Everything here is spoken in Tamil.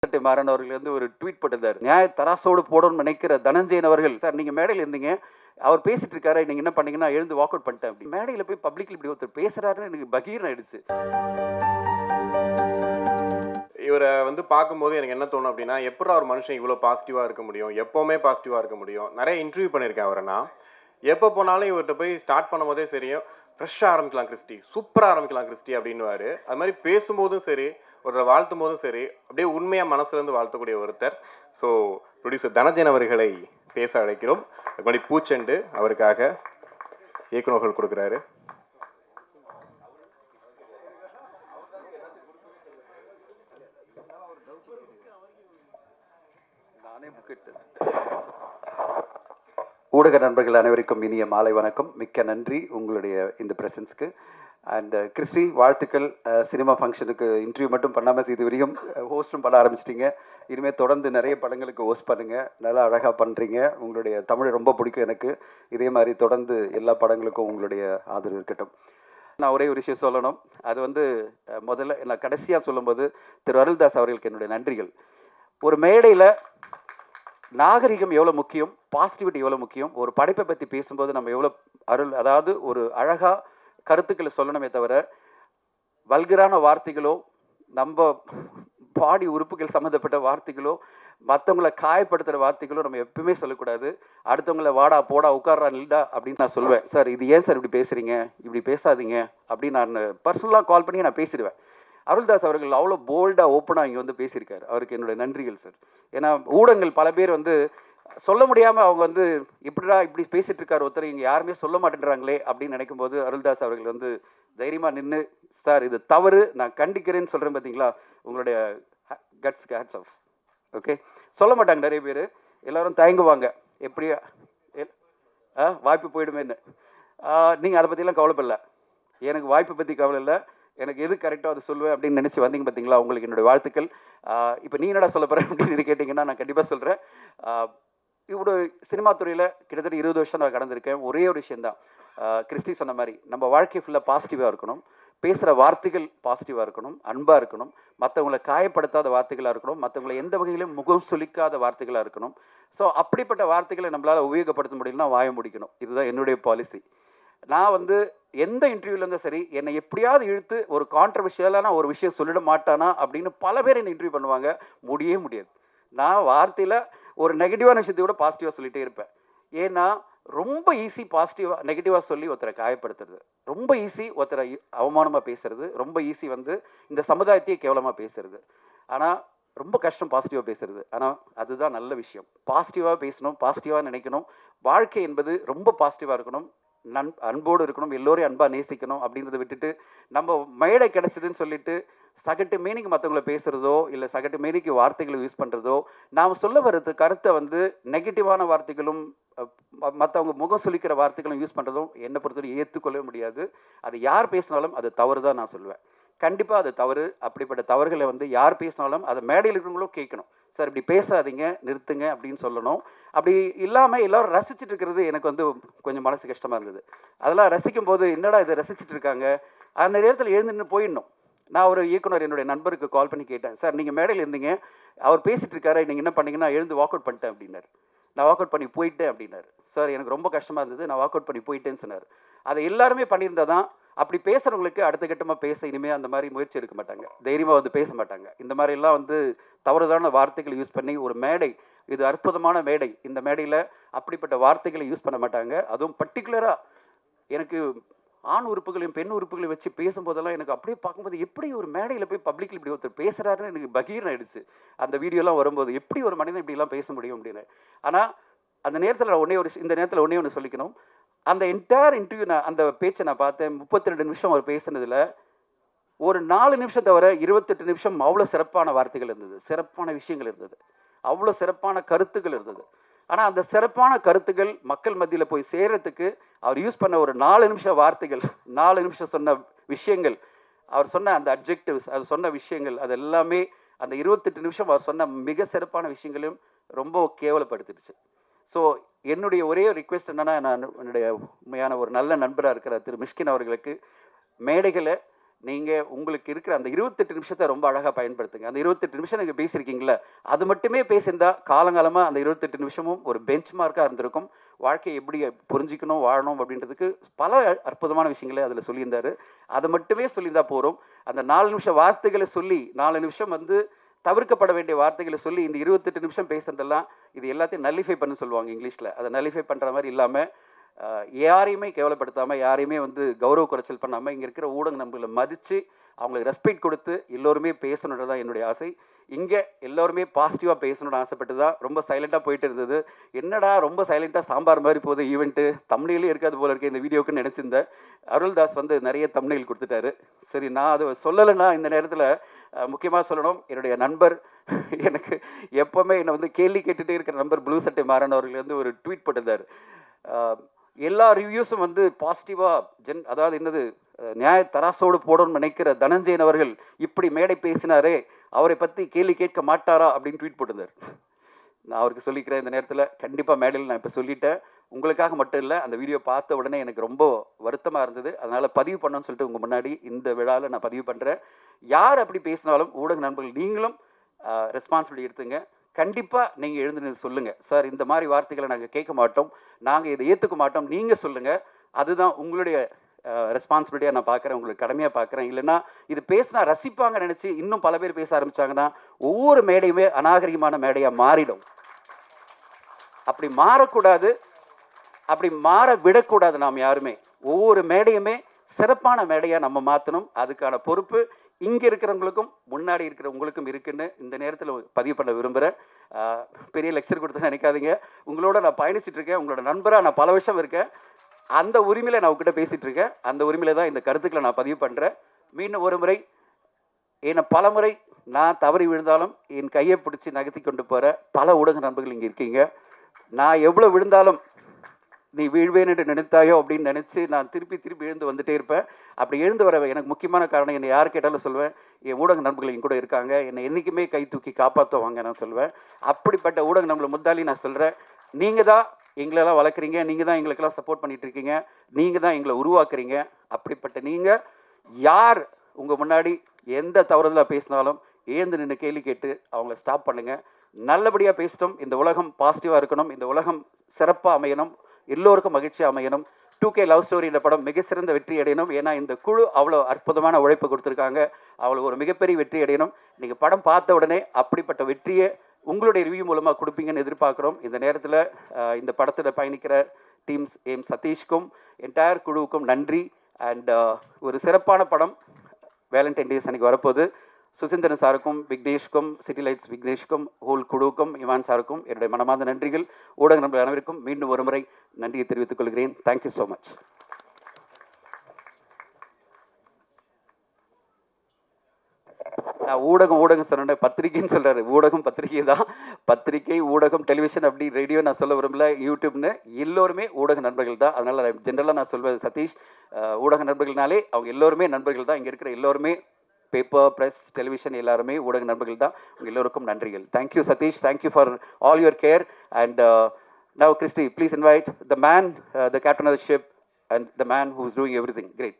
மாறன் அவர்கள் வந்து ஒரு ட்வீட் போட்டிருந்தார். நியாய தராசோடு போடணும்னு நினைக்கிற தனஞ்சயன் அவர்கள், சார் நீங்க மேடையில் இருந்தீங்க, அவர் பேசிட்டு இருக்காரு, நீங்க என்ன பண்ணீங்கன்னா எழுந்து வாக் அவுட் பண்ணிட்டேன் அப்படி. மேடையில் போய் பப்ளிக்ல இப்படி ஒருத்தர் பேசுறாருன்னு எனக்கு பகீர் ஆயிடுச்சு. இவரை வந்து பார்க்கும்போது எனக்கு என்ன தோணும் அப்படின்னா, எப்படா ஒரு மனுஷன் இவ்வளோ பாசிட்டிவாக இருக்க முடியும், எப்போவுமே பாசிட்டிவாக இருக்க முடியும். நிறைய இன்டர்வியூ பண்ணியிருக்கேன் அவரை நான். எப்போ போனாலும் இவர்கிட்ட போய் ஸ்டார்ட் பண்ணும்போதே சரியும், ஃப்ரெஷ்ஷாக ஆரம்பிக்கலாம் கிறிஸ்டி, சூப்பராக ஆரம்பிக்கலாம் கிறிஸ்டி அப்படின்னுவார். அது மாதிரி பேசும்போதும் சரி, ஒருத்தரை வாழ்த்தும் போதும் சரி, அப்படியே உண்மையாக மனசுலேருந்து வாழ்த்தக்கூடிய ஒருத்தர். ஸோ ப்ரொடியூசர் தனஞ்சயன் அவர்களை பேச அழைக்கிறோம். அது மாதிரி பூச்செண்டு அவருக்காக இயக்குநர்கள் கொடுக்குறாரு. ஊடக நண்பர்கள் அனைவருக்கும் இனிய மாலை வணக்கம். மிக்க நன்றி உங்களுடைய இந்த ப்ரெசன்ஸ்க்கு. அண்ட் கிறிஸ்டி, வாழ்த்துக்கள். சினிமா ஃபங்க்ஷனுக்கு இன்டர்வியூ மட்டும் பண்ணாமல் இது வரையும் ஹோஸ்ட்டும் பண்ண ஆரம்பிச்சிட்டிங்க. இனிமேல் தொடர்ந்து நிறைய படங்களுக்கு ஹோஸ்ட் பண்ணுங்கள். நல்லா அழகாக பண்ணுறீங்க. உங்களுடைய தமிழ் ரொம்ப பிடிக்கும் எனக்கு. இதே மாதிரி தொடர்ந்து எல்லா படங்களுக்கும் உங்களுடைய ஆதரவு இருக்கட்டும். நான் ஒரே ஒரு விஷயம் சொல்லணும். அது வந்து முதல்ல நான் கடைசியாக சொல்லும்போது திரு அருள்தாஸ் அவர்களுக்கு என்னுடைய நன்றிகள். ஒரு மேடையில் நாகரிகம் எவ்வளோ முக்கியம், பாசிட்டிவிட்டி எவ்வளோ முக்கியம், ஒரு படைப்பை பற்றி பேசும்போது நம்ம எவ்வளோ அதாவது ஒரு அழகாக கருத்துக்களை சொல்லணுமே தவிர வல்கரான வார்த்தைகளோ, நம்ம பாடி உறுப்புகள் சம்மந்தப்பட்ட வார்த்தைகளோ, மற்றவங்களை காயப்படுத்துகிற வார்த்தைகளோ நம்ம எப்பவுமே சொல்லக்கூடாது. அடுத்தவங்களை வாடா போடா உட்கார்றா நில்டா அப்படின்னு நான் சொல்லுவேன். சார் இது ஏன் சார் இப்படி பேசுகிறீங்க, இப்படி பேசாதீங்க அப்படின்னு நான் பர்சனலாக கால் பண்ணி நான் பேசிடுவேன். அருள்தாஸ் அவர்கள் அவ்வளோ போல்டாக ஓப்பனாக இங்கே வந்து பேசியிருக்காரு. அவருக்கு என்னுடைய நன்றிகள் சார். ஏன்னா ஊடகங்கள் பல பேர் வந்து சொல்ல முடியாமல் அவங்க வந்து இப்படிடா இப்படி பேசிகிட்டு இருக்கார் ஒருத்தர், இங்கே யாருமே சொல்ல மாட்டேன்றாங்களே அப்படின்னு நினைக்கும்போது அருள்தாஸ் அவர்கள் வந்து தைரியமாக நின்று, சார் இது தவறு, நான் கண்டிக்கிறேன்னு சொல்கிறேன் பார்த்தீங்களா, உங்களுடைய கட்ஸ்க்கு ஹேட்ஸ் ஆஃப். ஓகே, சொல்ல மாட்டாங்க நிறைய பேர், எல்லோரும் தயங்குவாங்க எப்படியா வாய்ப்பு போயிடுமேன்னு. நீங்கள் அதை பற்றிலாம் கவலைப்படல. எனக்கு வாய்ப்பை பற்றி கவலை இல்லை, எனக்கு எது கரெக்டாக அதை சொல்லுவேன் அப்படின்னு நினச்சி வந்தீங்க பார்த்தீங்களா, உங்களுக்கு என்னுடைய வாழ்த்துக்கள். இப்போ நீ என்னடா சொல்ல போகிறேன் அப்படின்னு கேட்டிங்கன்னா நான் கண்டிப்பாக சொல்கிறேன். இவ்வளோ சினிமா துறையில் கிட்டத்தட்ட 20 வருஷம் நான் கடந்திருக்கேன். ஒரே ஒரு விஷயந்தான், கிறிஸ்டி சொன்ன மாதிரி நம்ம வாழ்க்கை ஃபுல்லாக பாசிட்டிவாக இருக்கணும், பேசுகிற வார்த்தைகள் பாசிட்டிவாக இருக்கணும், அன்பாக இருக்கணும், மற்றவங்களை காயப்படுத்தாத வார்த்தைகளாக இருக்கணும், மற்றவங்களை எந்த வகையிலும் முகம் சுளிக்காத வார்த்தைகளாக இருக்கணும். ஸோ அப்படிப்பட்ட வார்த்தைகளை நம்மளால் உபயோகப்படுத்த முடியலன்னா வாய முடிக்கணும். இதுதான் என்னுடைய பாலிசி. நான் வந்து எந்த இன்டர்வியூலேருந்தும் சரி, என்னை எப்படியாவது இழுத்து ஒரு கான்ட்ரவர்ஷியலான ஒரு விஷயம் சொல்லிட மாட்டானா அப்படின்னு பல பேர் என்னை இன்டர்வியூ பண்ணுவாங்க. முடியாது. நான் வார்த்தையில் ஒரு நெகட்டிவான விஷயத்தை கூட பாசிட்டிவாக சொல்லிகிட்டே இருப்பேன். ஏன்னா ரொம்ப ஈஸி பாசிட்டிவாக நெகட்டிவாக சொல்லி ஒருத்தரை காயப்படுத்துறது, ரொம்ப ஈஸி ஒருத்தரை அவமானமாக பேசுறது, ரொம்ப ஈஸி வந்து இந்த சமுதாயத்தையே கேவலமாக பேசுறது. ஆனால் ரொம்ப கஷ்டம் பாசிட்டிவாக பேசுறது. ஆனால் அதுதான் நல்ல விஷயம். பாசிட்டிவாக பேசணும், பாசிட்டிவாக நினைக்கணும். வாழ்க்கை என்பது ரொம்ப பாசிட்டிவாக இருக்கணும், அன்போடு இருக்கணும், எல்லோரையும் அன்பாக நேசிக்கணும் அப்படின்றத விட்டுட்டு நம்ம மேடை கிடைச்சதுன்னு சொல்லிட்டு சகட்டு மேனிக்கு மற்றவங்களை பேசுகிறதோ இல்லை சகட்டு மேனிக்கு வார்த்தைகளை யூஸ் பண்ணுறதோ, நாம் சொல்ல வர்றது கருத்தை வந்து நெகட்டிவான வார்த்தைகளும் மற்றவங்க முகம் சொல்லிக்கிற வார்த்தைகளும் யூஸ் பண்ணுறதும் என்னை பொறுத்தவரை ஏற்றுக்கொள்ளவே முடியாது. அது யார் பேசினாலும் அது தவறு தான் நான் சொல்லுவேன். கண்டிப்பாக அது தவறு. அப்படிப்பட்ட தவறுகளை வந்து யார் பேசினாலும் அதை மேடையில் இருக்கிறவங்களும் கேட்கணும். சார் இப்படி பேசாதீங்க, நிறுத்துங்க அப்படின்னு சொல்லணும். அப்படி இல்லாமல் எல்லோரும் ரசிச்சுட்டு இருக்கிறது எனக்கு வந்து கொஞ்சம் மனசு கஷ்டமாக இருந்தது. அதெல்லாம் ரசிக்கும் போது என்னடா இதை ரசிச்சுட்டு இருக்காங்க, அந்த நேரத்தில் எழுந்து நின்று போயிடணும். நான் ஒரு இயக்குனர் என்னுடைய நண்பருக்கு கால் பண்ணி கேட்டேன், சார் நீங்கள் மேடையில் இருந்தீங்க, அவர் பேசிகிட்டு இருக்காரு, நீங்கள் என்ன பண்ணீங்கன்னா எழுந்து வாக் அவுட் பண்ணிட்டேன் அப்படின்னாரு. நான் வாக் அவுட் பண்ணி போயிட்டேன் அப்படின்னாரு. சார் எனக்கு ரொம்ப கஷ்டமாக இருந்தது, நான் வாக் அவுட் பண்ணி போயிட்டேன்னு சொன்னார். அதை எல்லாருமே பண்ணியிருந்தால் தான் அப்படி பேசுகிறவங்களுக்கு அடுத்த கட்டமாக பேச இனிமேல் அந்த மாதிரி முயற்சி எடுக்க மாட்டாங்க, தைரியமாக வந்து பேச மாட்டாங்க. இந்த மாதிரிலாம் வந்து தவறுதான வார்த்தைகளை யூஸ் பண்ணி ஒரு மேடை, இது அற்புதமான மேடை, இந்த மேடையில் அப்படிப்பட்ட வார்த்தைகளை யூஸ் பண்ண மாட்டாங்க. அதுவும் பர்டிகுலராக எனக்கு ஆண் உறுப்புகளையும் பெண் உறுப்புகளையும் வச்சு பேசும்போதெல்லாம் எனக்கு அப்படியே பார்க்கும்போது எப்படி ஒரு மேடையில் போய் பப்ளிக்கில் இப்படி ஒருத்தர் பேசுகிறாருன்னு எனக்கு பகீர் ஆகிடுச்சு. அந்த வீடியோலாம் வரும்போது எப்படி ஒரு மனிதன் இப்படிலாம் பேச முடியும் அப்படின்னு. ஆனால் அந்த நேரத்தில் இந்த நேரத்தில் ஒன்றே ஒன்று சொல்லிக்கணும். அந்த என்டையர் இன்டர்வியூ அந்த பேச்சை நான் பார்த்தேன். 32 நிமிஷம் அவர் பேசுனதில் ஒரு 4 நிமிஷம் தவிர 28 நிமிஷம் அவ்வளோ சிறப்பான வார்த்தைகள் இருந்தது, சிறப்பான விஷயங்கள் இருந்தது, அவ்வளோ சிறப்பான கருத்துக்கள் இருந்தது. ஆனால் அந்த சிறப்பான கருத்துக்கள் மக்கள் மத்தியில் போய் சேர்றதுக்கு அவர் யூஸ் பண்ண ஒரு 4 நிமிஷம் வார்த்தைகள், 4 நிமிஷம் சொன்ன விஷயங்கள், அவர் சொன்ன அந்த அட்ஜெக்டிவ்ஸ், அவர் சொன்ன விஷயங்கள், அது எல்லாமே அந்த 28 நிமிஷம் அவர் சொன்ன மிக சிறப்பான விஷயங்களையும் ரொம்ப கேவலப்படுத்திடுச்சு. ஸோ என்னுடைய ஒரே ரிக்வெஸ்ட் என்னென்னா, நான் என்னுடைய உண்மையான ஒரு நல்ல நண்பராக இருக்கிற திரு மிஷ்கின் அவர்களுக்கு மேடைகளை நீங்கள் உங்களுக்கு இருக்கிற அந்த 28 நிமிஷத்தை ரொம்ப அழகாக பயன்படுத்துங்க. அந்த 28 நிமிஷம் நீங்கள் பேசியிருக்கீங்களா, அது மட்டுமே பேசியிருந்தா காலங்காலமாக அந்த 28 நிமிஷமும் ஒரு பெஞ்ச் மார்க்காக இருந்திருக்கும். வாழ்க்கையை எப்படி புரிஞ்சிக்கணும், வாழணும் அப்படின்றதுக்கு பல அற்புதமான விஷயங்களை அதில் சொல்லியிருந்தார். அதை மட்டுமே சொல்லியிருந்தா போகிறோம். அந்த 4 நிமிஷம் வார்த்தைகளை சொல்லி 4 நிமிஷம் வந்து தவிர்க்கப்பட வேண்டிய வார்த்தைகளை சொல்லி இந்த 28 நிமிஷம் பேசுறதெல்லாம் இது எல்லாத்தையும் நல்லிஃபை பண்ண சொல்லுவாங்க இங்கிலீஷில். அதை நல்லிஃபை பண்ணுற மாதிரி இல்லாமல் யாரையுமே கேவலப்படுத்தாமல், யாரையுமே வந்து கௌரவ குறைச்சல் பண்ணாமல், இங்கே இருக்கிற ஊடக நண்பர்களை மதித்து அவங்களுக்கு ரெஸ்பெக்ட் கொடுத்து எல்லோருமே பேசணுன்றது தான் என்னுடைய ஆசை. இங்கே எல்லோருமே பாசிட்டிவாக பேசணும்னு ஆசைப்பட்டு தான் ரொம்ப சைலண்ட்டாக போயிட்டு இருந்தது. என்னடா ரொம்ப சைலண்ட்டாக சாம்பார் மாதிரி போகுது ஈவெண்ட்டு, தம்ப்நெயிலே இருக்காது போல இருக்க இந்த வீடியோக்குன்னு நினச்சிருந்தேன். அருள்தாஸ் வந்து நிறைய தம்ப்நெயில் கொடுத்துட்டாரு. சரி, நான் அதை சொல்லலைன்னா இந்த நேரத்தில் முக்கியமாக சொல்லணும், என்னுடைய நண்பர் எனக்கு எப்போவுமே என்னை வந்து கேள்வி கேட்டுகிட்டே இருக்கிற நண்பர் ப்ளூ சட்டை மாறன் அவர்கள் வந்து ஒரு ட்வீட் போட்டிருந்தார். எல்லா ரிவ்யூஸும் வந்து பாசிட்டிவாக அதாவது என்னது நியாய தராசோடு போடணும்னு நினைக்கிற தனஞ்சயன் அவர்கள் இப்படி மேடை பேசினாரே, அவரை பற்றி கேள்வி கேட்க மாட்டாரா அப்படின்னு ட்வீட் போட்டிருந்தார். நான் அவருக்கு சொல்லிக்கிறேன் இந்த நேரத்தில், கண்டிப்பாக மேடையில் நான் இப்போ சொல்லிட்டேன். உங்களுக்காக மட்டும் இல்லை, அந்த வீடியோ பார்த்த உடனே எனக்கு ரொம்ப வருத்தமாக இருந்தது. அதனால் பதிவு பண்ணணும்னு சொல்லிட்டு உங்கள் முன்னாடி இந்த விழாவில் நான் பதிவு பண்ணுறேன். யார் அப்படி பேசினாலும் ஊடக நண்பர்கள் நீங்களும் ரெஸ்பான்சிபிலிட்டி எடுத்துங்க. கண்டிப்பாக நீங்கள் எழுந்து சொல்லுங்கள், சார் இந்த மாதிரி வார்த்தைகளை நாங்கள் கேட்க மாட்டோம், நாங்கள் இதை ஏற்றுக்க மாட்டோம், நீங்கள் சொல்லுங்கள். அதுதான் உங்களுடைய ரெஸ்பான்சிபிலிட்டியாக நான் பார்க்குறேன், உங்களுக்கு கடமையாக பார்க்குறேன். இல்லைன்னா இது பேசினா ரசிப்பாங்க நினச்சி இன்னும் பல பேர் பேச ஆரம்பித்தாங்கன்னா ஒவ்வொரு மேடையுமே அநாகரிகமான மேடையாக மாறிடும். அப்படி மாறக்கூடாது, அப்படி மாற விடக்கூடாது. நாம் யாருமே ஒவ்வொரு மேடையுமே சிறப்பான மேடையாக நம்ம மாற்றணும். அதுக்கான பொறுப்பு இங்கே இருக்கிறவங்களுக்கும் முன்னாடி இருக்கிறவங்களுக்கும் இருக்குன்னு இந்த நேரத்தில் பதிவு பண்ண விரும்புகிறேன். பெரிய லெக்சர் கொடுத்து நினைக்காதீங்க, உங்களோட நான் பயணிச்சுட்டு இருக்கேன், உங்களோட நண்பராக நான் பல வருஷம் இருக்கேன். அந்த உரிமையில் நான் உங்ககிட்ட பேசிகிட்டு இருக்கேன். அந்த உரிமையில் தான் இந்த கருத்துக்களை நான் பதிவு பண்ணுறேன். மீண்டும் ஒரு முறை, என்னை பல முறை நான் தவறி விழுந்தாலும் என் கையை பிடிச்சி நகர்த்தி கொண்டு போகிற பல ஊடக நண்பர்கள் இங்கே இருக்கீங்க. நான் எவ்வளோ விழுந்தாலும் நீ வீழ்வேன் என்று நினைத்தாயோ அப்படின்னு நினச்சி நான் திருப்பி திருப்பி எழுந்து வந்துட்டே இருப்பேன். அப்படி எழுந்து வர எனக்கு முக்கியமான காரணம், என்னை யார் கேட்டாலும் சொல்வேன், என் ஊடக நண்பர்கள் என் கூட இருக்காங்க, என்னை என்றைக்குமே கை தூக்கி காப்பாற்றுவாங்க நான் சொல்வேன். அப்படிப்பட்ட ஊடக நண்பர்கள் முத்தாலி நான் சொல்கிறேன், நீங்கள் தான் எங்களெல்லாம் வளர்க்குறீங்க, நீங்கள் தான் எங்களுக்கெல்லாம் சப்போர்ட் பண்ணிகிட்டு இருக்கீங்க, நீங்கள் தான் எங்களை உருவாக்குறீங்க. அப்படிப்பட்ட நீங்கள் யார் உங்கள் முன்னாடி எந்த தவறுதலாக பேசினாலும் எழுந்து நின்று கேள்வி கேட்டு அவங்கள ஸ்டாப் பண்ணுங்கள். நல்லபடியாக பேசிட்டோம். இந்த உலகம் பாசிட்டிவாக இருக்கணும், இந்த உலகம் சிறப்பாக அமையணும், எல்லோருக்கும் மகிழ்ச்சியாக அமையணும். 2K லவ் ஸ்டோரி இந்த படம் மிக சிறந்த வெற்றி அடையணும். ஏன்னா இந்த குழு அவ்வளோ அற்புதமான உழைப்பு கொடுத்துருக்காங்க, அவ்வளோ ஒரு மிகப்பெரிய வெற்றி அடையணும். நீங்கள் படம் பார்த்த உடனே அப்படிப்பட்ட வெற்றியை உங்களுடைய ரிவ்யூ மூலமாக கொடுப்பீங்கன்னு எதிர்பார்க்குறோம். இந்த நேரத்தில் இந்த படத்தில் பயணிக்கிற டீம்ஸ் சதீஷ்க்கும் என்டையர் குழுவுக்கும் நன்றி. அண்ட் ஒரு சிறப்பான படம் வேலண்டைன் டேஸ் அன்றைக்கி வரப்போகுது. சுசீந்திரன் சாருக்கும் விக்னேஷ்க்கும் சிட்டி லைட்ஸ் விக்னேஷ்க்கும் ஹோல் குழுவுக்கும் இவான் சாருக்கும் என்னுடைய மனமார்ந்த நன்றிகள். ஊடக நண்பர்கள் அனைவருக்கும் மீண்டும் ஒரு முறை நன்றியை தெரிவித்துக் கொள்கிறேன். Thank you so much. நான் ஊடகம் சொன்னேன், பத்திரிக்கைன்னு சொல்கிறாரு. ஊடகம் பத்திரிகை தான், பத்திரிகை ஊடகம் டெலிவிஷன் அப்படி ரேடியோ நான் சொல்ல விரும்பல, யூடியூப்னு எல்லோருமே ஊடக நண்பர்கள் தான். அதனால் ஜென்ரலாக நான் சொல்வது சதீஷ், ஊடக நண்பர்கள்னாலே அவங்க எல்லோருமே நண்பர்கள் தான். இங்கே இருக்கிற எல்லோருமே பேப்பர், ப்ரெஸ், டெலிவிஷன் எல்லாருமே ஊடக நண்பர்கள் தான். உங்கள் எல்லோருக்கும் நன்றிகள். Thank you Satish, thank you for all your care. And now Christy, please invite the man, the captain of the ship and the man who's doing everything. Great.